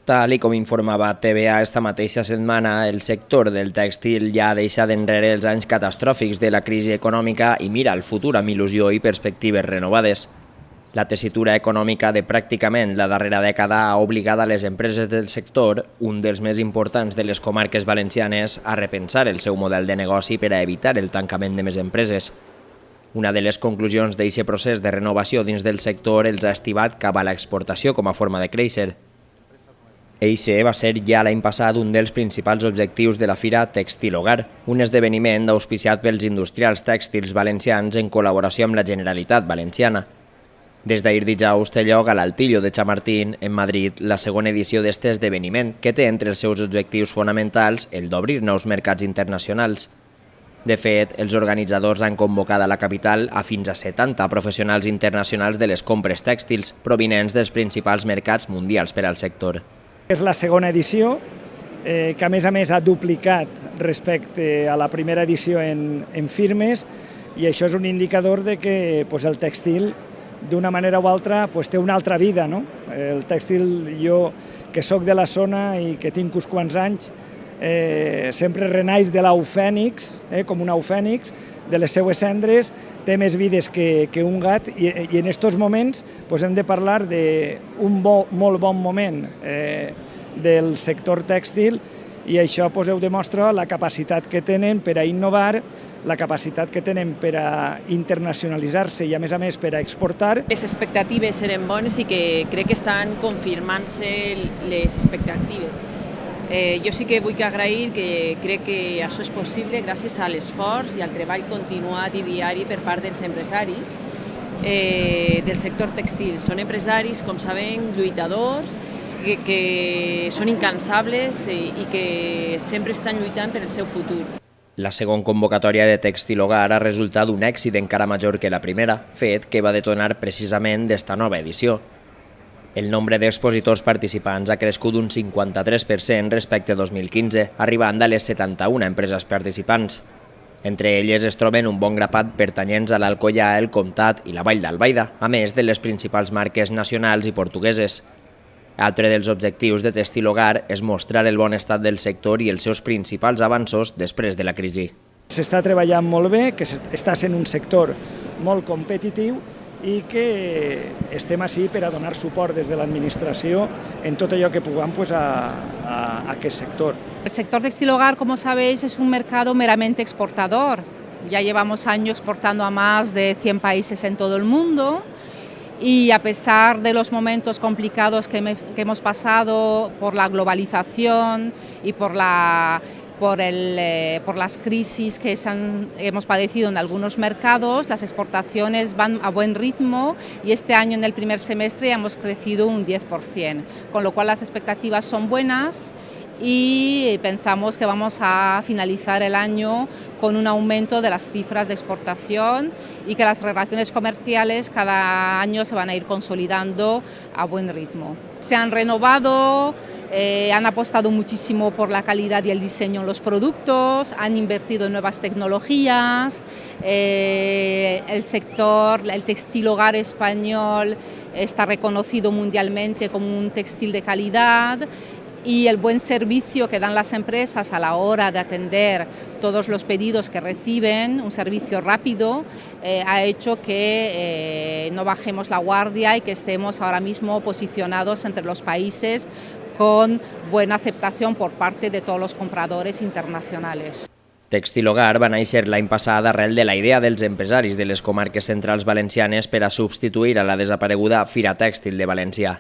Tal com informava TVA esta mateixa setmana, el sector del tèxtil ja deixa d'enrere els anys catastròfics de la crisi econòmica i mira al futur amb il·lusió i perspectives renovades. La tessitura econòmica de pràcticament la darrera dècada ha obligat a les empreses del sector, un dels més importants de les comarques valencianes, a repensar el seu model de negoci per a evitar el tancament de més empreses. Una de les conclusions d'aquest procés de renovació dins del sector els ha estivat cap a l'exportació com a forma de créixer. Eixe va ser ja l'any passat un dels principals objectius de la Fira Tèxtil Hogar, un esdeveniment auspiciat pels industrials tèxtils valencians en col·laboració amb la Generalitat Valenciana. Des d'ahir dijous té lloc a l'Altillo de Chamartín, en Madrid, la segona edició d'aquest esdeveniment, que té entre els seus objectius fonamentals el d'obrir nous mercats internacionals. De fet, els organitzadors han convocat a la capital a fins a 70 professionals internacionals de les compres tèxtils provinents dels principals mercats mundials per al sector. És la segona edició, que a més ha duplicat respecte a la primera edició en firmes, i això és un indicador de que el tèxtil, d'una manera o altra, té una altra vida. El tèxtil, jo que soc de la zona i que tinc uns quants anys, sempre renaix de l'au fènix, com un au fènix, de les seues cendres, té més vides que un gat, i en aquests moments hem de parlar d'un molt bon moment del sector tèxtil, i això ho demostra la capacitat que tenen per a innovar, la capacitat que tenen per a internacionalitzar-se i a més per a exportar. Les expectatives eren bones i que crec que estan confirmant-se les expectatives. Jo sí que vull agrair que crec que això és possible gràcies a l'esforç i al treball continuat i diari per part dels empresaris del sector tèxtil. Són empresaris, com sabem, lluitadors, que són incansables i que sempre estan lluitant per el seu futur. La segona convocatòria de Tèxtil Hogar ha resultat un èxit encara major que la primera, fet que va detonar precisament d'esta nova edició. El nombre d'expositors participants ha crescut un 53% respecte a 2015, arribant a les 71 empreses participants. Entre elles es troben un bon grapat pertanyents a l'Alcoià, el Comtat i la Vall d'Albaida, a més de les principals marques nacionals i portugueses. Altre dels objectius de Tèxtil Hogar és mostrar el bon estat del sector i els seus principals avanços després de la crisi. S'està treballant molt bé, que està sent un sector molt competitiu i que estem així per a donar suport des de l'administració en tot allò que puguem a aquest sector. El sector Tèxtil Hogar, como sabéis, es un mercado meramente exportador. Ya llevamos años exportando a más de 100 países en todo el mundo. Y a pesar de los momentos complicados que hemos pasado por la globalización y por las crisis que hemos padecido en algunos mercados, las exportaciones van a buen ritmo y este año en el primer semestre hemos crecido un 10%, con lo cual las expectativas son buenas y pensamos que vamos a finalizar el año con un aumento de las cifras de exportación y que las relaciones comerciales cada año se van a ir consolidando a buen ritmo. Se han renovado, han apostado muchísimo por la calidad y el diseño en los productos, han invertido en nuevas tecnologías, el sector, el textil hogar español está reconocido mundialmente como un textil de calidad. Y el buen servicio que dan las empresas a la hora de atender todos los pedidos que reciben, un servicio rápido, ha hecho que no bajemos la guardia y que estemos ahora mismo posicionados entre los países con buena aceptación por parte de todos los compradores internacionales. Tèxtil Hogar va néixer l'any passat arrel de la idea dels empresaris de les comarques centrals valencianes per a substituir a la desapareguda Fira Tèxtil de València.